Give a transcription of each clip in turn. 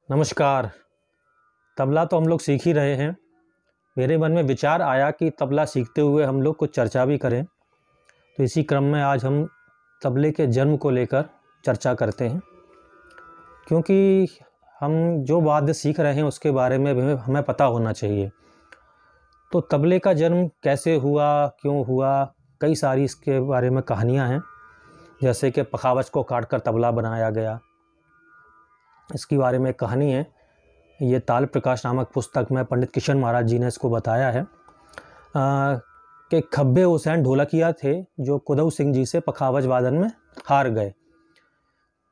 नमस्कार। तबला तो हम लोग सीख ही रहे हैं। मेरे मन में विचार आया कि तबला सीखते हुए हम लोग कुछ चर्चा भी करें, तो इसी क्रम में आज हम तबले के जन्म को लेकर चर्चा करते हैं, क्योंकि हम जो वाद्य सीख रहे हैं उसके बारे में भी हमें पता होना चाहिए। तो तबले का जन्म कैसे हुआ, क्यों हुआ, कई सारी इसके बारे में कहानियाँ हैं। जैसे कि पखावज को काटकर तबला बनाया गया, इसके बारे में एक कहानी है। ये ताल प्रकाश नामक पुस्तक में पंडित किशन महाराज जी ने इसको बताया है कि खब्बे हुसैन ढोलकिया थे जो कुदऊ सिंह जी से पखावज वादन में हार गए।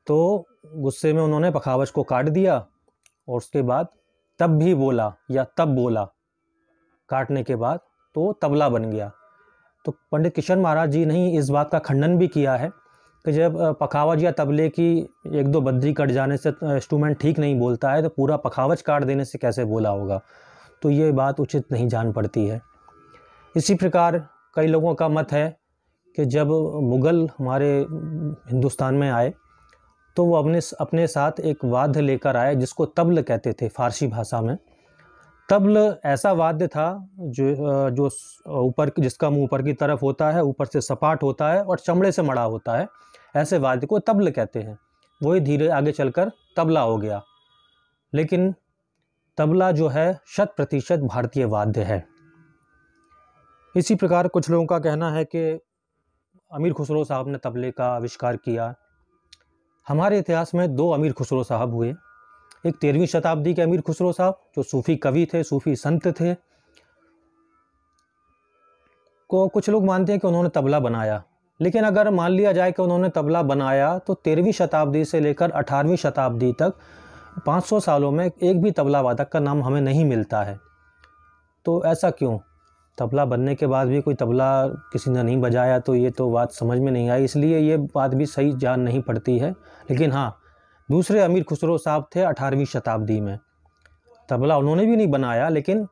तो गुस्से में उन्होंने पखावज को काट दिया और उसके बाद तब भी बोला या तब बोला, काटने के बाद तो तबला बन गया। तो पंडित किशन महाराज जी ने इस बात का खंडन भी किया है कि जब पखावज या तबले की एक दो बद्री कट जाने से इंस्ट्रूमेंट ठीक नहीं बोलता है, तो पूरा पखावज काट देने से कैसे बोला होगा। तो ये बात उचित नहीं जान पड़ती है। इसी प्रकार कई लोगों का मत है कि जब मुग़ल हमारे हिंदुस्तान में आए तो वो अपने साथ एक वाद्य लेकर आए जिसको तबल कहते थे फ़ारसी भाषा में। तबल ऐसा वाद्य था जो ऊपर, जिसका मुंह ऊपर की तरफ होता है, ऊपर से सपाट होता है और चमड़े से मड़ा होता है। ऐसे वाद्य को तबल कहते हैं। वही धीरे आगे चलकर तबला हो गया। लेकिन तबला जो है 100% भारतीय वाद्य है। इसी प्रकार कुछ लोगों का कहना है कि अमीर खुसरो साहब ने तबले का आविष्कार किया। हमारे इतिहास में 2 अमीर खुसरो साहब हुए। एक 13वीं शताब्दी के अमीर खुसरो साहब जो सूफ़ी कवि थे, सूफ़ी संत थे, को कुछ लोग मानते हैं कि उन्होंने तबला बनाया। लेकिन अगर मान लिया जाए कि उन्होंने तबला बनाया तो 13वीं शताब्दी से लेकर 18वीं शताब्दी तक 500 सालों में एक भी तबला वादक का नाम हमें नहीं मिलता है। तो ऐसा क्यों? तबला बनने के बाद भी कोई तबला किसी ने नहीं बजाया, तो ये तो बात समझ में नहीं आई। इसलिए ये बात भी सही जान नहीं पड़ती है। लेकिन हाँ, दूसरे अमीर खुसरो साहब थे 18वीं शताब्दी में। तबला उन्होंने भी नहीं बनाया, लेकिन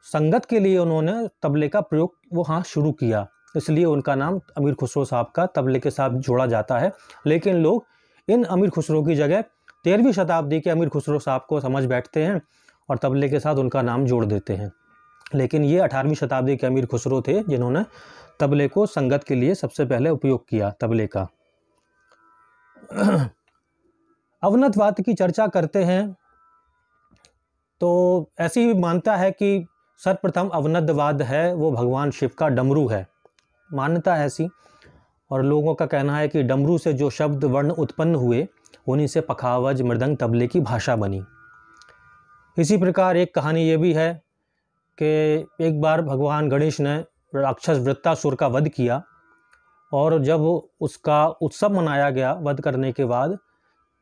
संगत के लिए उन्होंने तबले का प्रयोग शुरू किया। इसलिए उनका नाम अमीर खुसरो साहब का तबले के साथ जोड़ा जाता है। लेकिन लोग इन अमीर खुसरो की जगह 13वीं शताब्दी के अमीर खुसरो साहब को समझ बैठते हैं और तबले के साथ उनका नाम जोड़ देते हैं। लेकिन ये 18वीं शताब्दी के अमीर खुसरो थे जिन्होंने तबले को संगत के लिए सबसे पहले उपयोग किया तबले का। अवनतवाद की चर्चा करते हैं तो ऐसी मान्यता है कि सर्वप्रथम अवनतवाद है वो भगवान शिव का डमरू है। मान्यता ऐसी, और लोगों का कहना है कि डमरू से जो शब्द वर्ण उत्पन्न हुए उन्हीं से पखावज, मृदंग, तबले की भाषा बनी। इसी प्रकार एक कहानी ये भी है कि एक बार भगवान गणेश ने राक्षस वृत्तासुर का वध किया, और जब उसका उत्सव मनाया गया वध करने के बाद,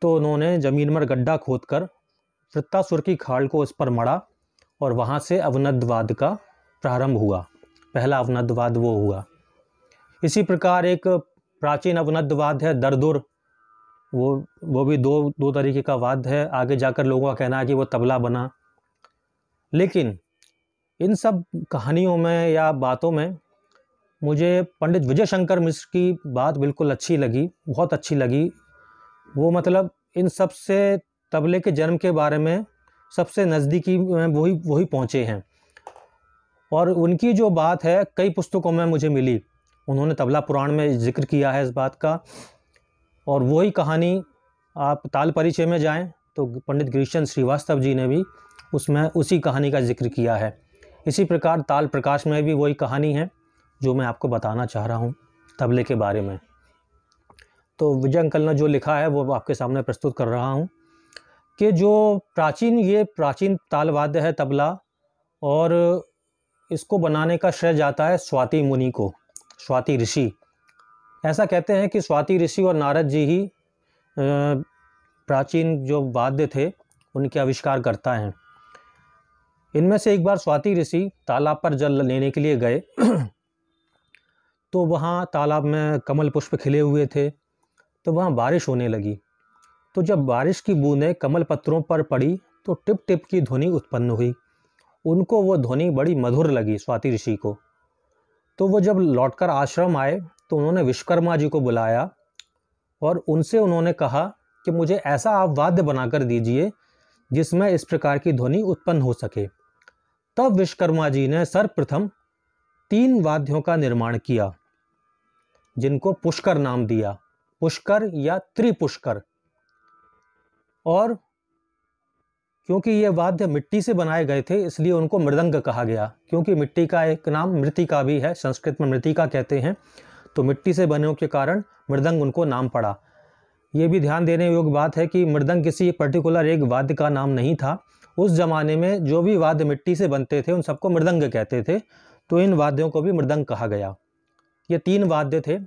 तो उन्होंने ज़मीन में गड्ढा खोदकर वृत्तासुर की खाल को उस पर मढ़ा और वहाँ से अवनतवाद का प्रारंभ हुआ। पहला अवनतवाद वो हुआ। इसी प्रकार एक प्राचीन अवनतवाद है दरदुर। वो भी दो तरीके का वाद्य है। आगे जाकर लोगों का कहना है कि वो तबला बना। लेकिन इन सब कहानियों में या बातों में मुझे पंडित विजय शंकर मिश्र की बात बिल्कुल अच्छी लगी, बहुत अच्छी लगी। वो मतलब इन सब से तबले के जन्म के बारे में सबसे नज़दीकी में वही पहुँचे हैं। और उनकी जो बात है कई पुस्तकों में मुझे मिली। उन्होंने तबला पुराण में जिक्र किया है इस बात का। और वही कहानी आप ताल परिचय में जाएं तो पंडित गिरीशचंद्र श्रीवास्तव जी ने भी उसमें उसी कहानी का जिक्र किया है। इसी प्रकार ताल प्रकाश में भी वही कहानी है जो मैं आपको बताना चाह रहा हूँ तबले के बारे में। तो विजय अंकल ने जो लिखा है वो आपके सामने प्रस्तुत कर रहा हूँ कि जो प्राचीन ताल वाद्य है तबला, और इसको बनाने का श्रेय जाता है स्वाति मुनि को, स्वाति ऋषि। ऐसा कहते हैं कि स्वाति ऋषि और नारद जी ही प्राचीन जो वाद्य थे उनके आविष्कार करता हैं। इनमें से एक बार स्वाति ऋषि तालाब पर जल लेने के लिए गए तो वहाँ तालाब में कमल पुष्प खिले हुए थे, तो वहाँ बारिश होने लगी। तो जब बारिश की बूंदें कमल पत्रों पर पड़ी तो टिप टिप की ध्वनि उत्पन्न हुई उनको वो ध्वनि बड़ी मधुर लगी स्वाति ऋषि को। तो वो जब लौटकर आश्रम आए तो उन्होंने विश्वकर्मा जी को बुलाया और उनसे उन्होंने कहा कि मुझे ऐसा आप वाद्य बनाकर दीजिए जिसमें इस प्रकार की ध्वनि उत्पन्न हो सके। तब विश्वकर्मा जी ने सर्वप्रथम 3 वाद्यों का निर्माण किया जिनको पुष्कर नाम दिया, पुष्कर या त्रिपुष्कर। और क्योंकि ये वाद्य मिट्टी से बनाए गए थे इसलिए उनको मृदंग कहा गया, क्योंकि मिट्टी का एक नाम मृतिका भी है, संस्कृत में मृतिका कहते हैं, तो मिट्टी से बने के कारण मृदंग उनको नाम पड़ा। ये भी ध्यान देने योग्य बात है कि मृदंग किसी पर्टिकुलर एक वाद्य का नाम नहीं था। उस जमाने में जो भी वाद्य मिट्टी से बनते थे उन सबको मृदंग कहते थे, तो इन वाद्यों को भी मृदंग कहा गया। ये 3 वाद्य थे।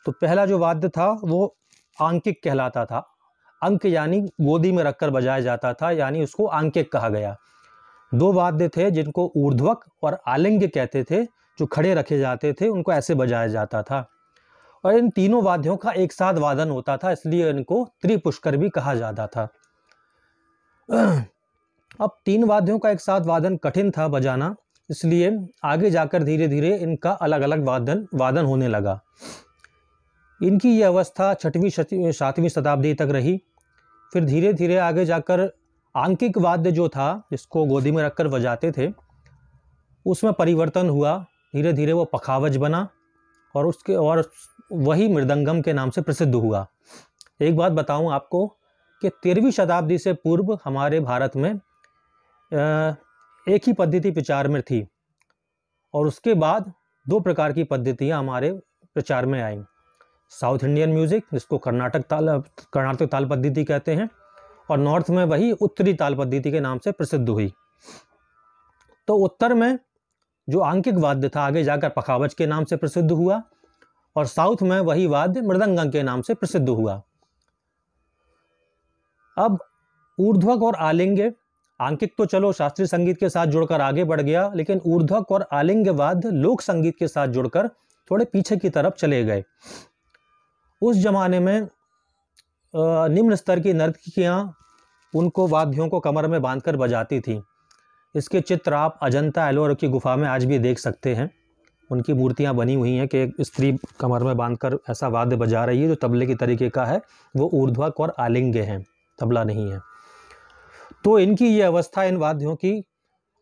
तो पहला जो वाद्य था वो आंकिक कहलाता था। अंक यानी गोदी में रखकर बजाया जाता था, यानी उसको आंकिक कहा गया। 2 वाद्य थे जिनको ऊर्ध्वक और आलिंग कहते थे, जो खड़े रखे जाते थे, उनको ऐसे बजाया जाता था। और इन तीनों वाद्यों का एक साथ वादन होता था, इसलिए इनको त्रिपुष्कर भी कहा जाता था। अब 3 वाद्यों का एक साथ वादन कठिन था बजाना, इसलिए आगे जाकर धीरे धीरे इनका अलग अलग वादन होने लगा। इनकी ये अवस्था 6वीं 7वीं शताब्दी तक रही। फिर धीरे धीरे आगे जाकर आंकिक वाद्य जो था, जिसको गोदी में रखकर बजाते थे, उसमें परिवर्तन हुआ। धीरे धीरे वो पखावज बना और वही मृदंगम के नाम से प्रसिद्ध हुआ। एक बात बताऊं आपको कि 13वीं शताब्दी से पूर्व हमारे भारत में एक ही पद्धति प्रचार में थी और उसके बाद 2 प्रकार की पद्धतियां हमारे प्रचार में आईं। साउथ इंडियन म्यूज़िक, जिसको कर्नाटक ताल पद्धति कहते हैं, और नॉर्थ में वही उत्तरी ताल पद्धति के नाम से प्रसिद्ध हुई। तो उत्तर में जो आंकिक वाद्य था आगे जाकर पखावज के नाम से प्रसिद्ध हुआ और साउथ में वही वाद्य मृदंगम के नाम से प्रसिद्ध हुआ। अब ऊर्ध्वक और आलिंग, आंकिक तो चलो शास्त्रीय संगीत के साथ जुड़कर आगे बढ़ गया, लेकिन ऊर्ध्वक और आलिंग वाद्य लोक संगीत के साथ जुड़कर थोड़े पीछे की तरफ चले गए। उस जमाने में निम्न स्तर की नर्तकियां उनको वाद्यों को कमर में बांधकर बजाती थी। इसके चित्र आप अजंता एलोरा की गुफा में आज भी देख सकते हैं। उनकी मूर्तियां बनी हुई हैं कि एक स्त्री कमर में बांधकर ऐसा वाद्य बजा रही है जो तबले की तरीके का है। वो ऊर्ध्वक और आलिंग हैं, तबला नहीं है। तो इनकी ये अवस्था इन वाद्यों की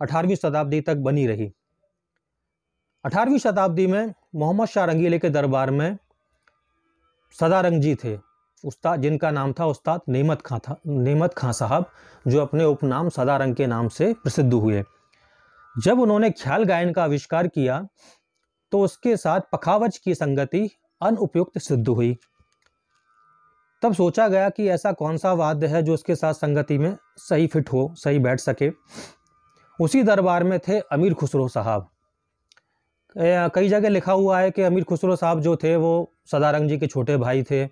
18वीं शताब्दी तक बनी रही। 18वीं शताब्दी में मोहम्मद शाह रंगीले के दरबार में सदारंग जी थे, उस्ताद, जिनका नाम था उस्ताद नेमत खां साहब, जो अपने उपनाम सदारंग के नाम से प्रसिद्ध हुए। जब उन्होंने ख्याल गायन का आविष्कार किया तो उसके साथ पखावज की संगति अनुपयुक्त सिद्ध हुई। तब सोचा गया कि ऐसा कौन सा वाद्य है जो उसके साथ संगति में सही फिट हो, सही बैठ सके। उसी दरबार में थे अमीर खुसरो साहब। कई जगह लिखा हुआ है कि अमीर खुसरो साहब जो थे वो सदारंग जी के छोटे भाई थे।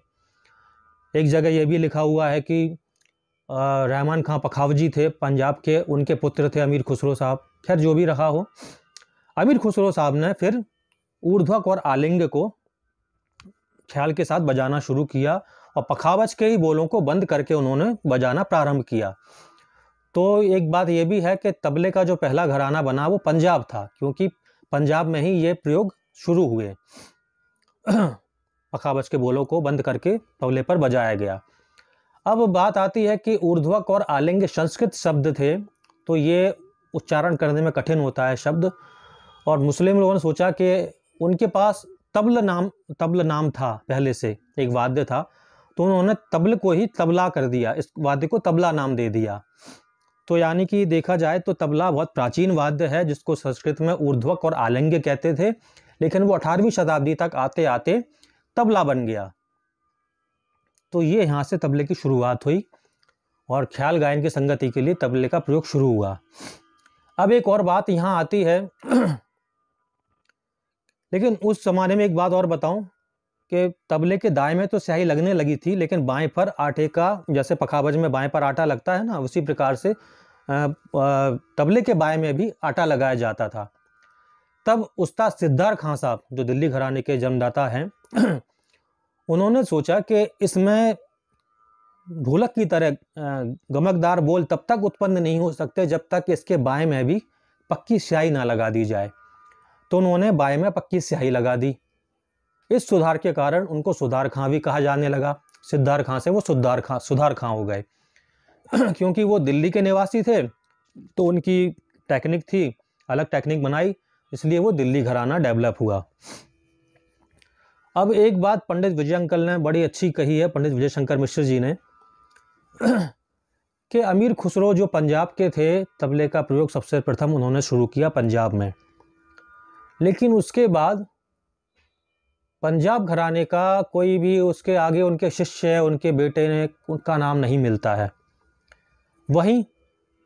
एक जगह ये भी लिखा हुआ है कि रहमान खां पखावजी थे पंजाब के, उनके पुत्र थे अमीर खुसरो साहब। खैर जो भी रहा हो, अमीर खुसरो साहब ने फिर ऊर्ध्वक और आलिंग को ख्याल के साथ बजाना शुरू किया और पखावज के ही बोलों को बंद करके उन्होंने बजाना प्रारंभ किया। तो एक बात यह भी है कि तबले का जो पहला घराना बना वो पंजाब था, क्योंकि पंजाब में ही ये प्रयोग शुरू हुए। पखावज के बोलों को बंद करके तबले पर बजाया गया। अब बात आती है कि ऊर्ध्वक और आलिंग संस्कृत शब्द थे, तो ये उच्चारण करने में कठिन होता है शब्द, और मुस्लिम लोगों ने सोचा कि उनके पास तबल नाम था, पहले से एक वाद्य था, तो उन्होंने तबल को ही तबला कर दिया, इस वाद्य को तबला नाम दे दिया। तो यानी कि देखा जाए तो तबला बहुत प्राचीन वाद्य है, जिसको संस्कृत में ऊर्ध्वक और आलिंग कहते थे, लेकिन वो 18वीं शताब्दी तक आते आते तबला बन गया। तो ये यहाँ से तबले की शुरुआत हुई और ख्याल गायन की संगति के लिए तबले का प्रयोग शुरू हुआ। अब एक और बात यहाँ आती है लेकिन उस जमाने में एक बात और बताऊं कि तबले के दाएं में तो स्याही लगने लगी थी, लेकिन बाएं पर आटे का, जैसे पखावज में बाएं पर आटा लगता है ना, उसी प्रकार से तबले के बाएं में भी आटा लगाया जाता था। तब उस्ताद सिद्धार्थ खां साहब, जो दिल्ली घराने के जन्मदाता हैं, उन्होंने सोचा कि इसमें ढोलक की तरह गमकदार बोल तब तक उत्पन्न नहीं हो सकते जब तक इसके बाएं में भी पक्की स्याही ना लगा दी जाए। तो उन्होंने बाएं में पक्की स्याही लगा दी। इस सुधार के कारण उनको सुधार खां भी कहा जाने लगा। सिद्धार खां से वो सुधार खां हो गए। क्योंकि वो दिल्ली के निवासी थे तो उनकी टेक्निक थी, अलग टेक्निक बनाई, इसलिए वो दिल्ली घराना डेवलप हुआ। अब एक बात पंडित विजय अंकल ने बड़ी अच्छी कही है, पंडित विजय शंकर मिश्र जी ने, कि अमीर खुसरो जो पंजाब के थे, तबले का प्रयोग सबसे प्रथम उन्होंने शुरू किया पंजाब में। लेकिन उसके बाद पंजाब घराने का कोई भी उसके आगे उनके शिष्य, उनके बेटे ने, उनका नाम नहीं मिलता है। वहीं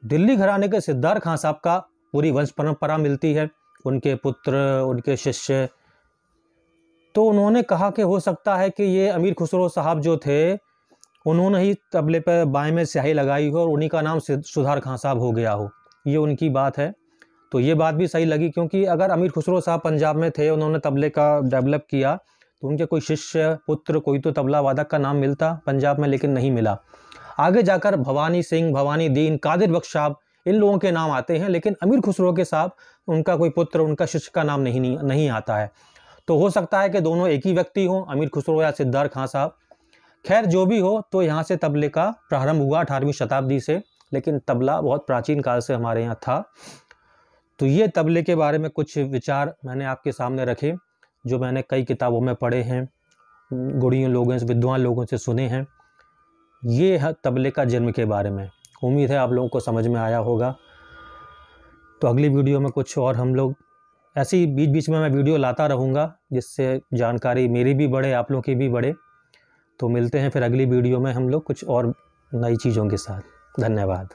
दिल्ली घराने के सिद्धार खां साहब का पूरी वंश परंपरा मिलती है, उनके पुत्र, उनके शिष्य। तो उन्होंने कहा कि हो सकता है कि ये अमीर खुसरो साहब जो थे उन्होंने ही तबले पर बाएं में स्याही लगाई हो और उन्हीं का नाम सुधार खां साहब हो गया हो, ये उनकी बात है। तो ये बात भी सही लगी, क्योंकि अगर अमीर खुसरो साहब पंजाब में थे, उन्होंने तबले का डेवलप किया, तो उनके कोई शिष्य, पुत्र, कोई तो तबला वादक का नाम मिलता पंजाब में, लेकिन नहीं मिला। आगे जाकर भवानी सिंह, भवानी दीन, कादिर बख्श साहब, इन लोगों के नाम आते हैं, लेकिन अमीर खुसरो के साहब उनका कोई पुत्र, उनका शिष्य का नाम नहीं आता है। तो हो सकता है कि दोनों एक ही व्यक्ति हों, अमीर खुसरो या सिद्धार खां साहब। खैर जो भी हो, तो यहाँ से तबले का प्रारंभ हुआ 18वीं शताब्दी से, लेकिन तबला बहुत प्राचीन काल से हमारे यहाँ था। तो ये तबले के बारे में कुछ विचार मैंने आपके सामने रखे, जो मैंने कई किताबों में पढ़े हैं, गुणियों लोगों से, विद्वान लोगों से सुने हैं। ये है तबले का जन्म के बारे में। उम्मीद है आप लोगों को समझ में आया होगा। तो अगली वीडियो में कुछ और हम लोग ऐसी बीच बीच में मैं वीडियो लाता रहूँगा, जिससे जानकारी मेरी भी बढ़े, आप लोगों की भी बढ़े। तो मिलते हैं फिर अगली वीडियो में हम लोग कुछ और नई चीज़ों के साथ। धन्यवाद।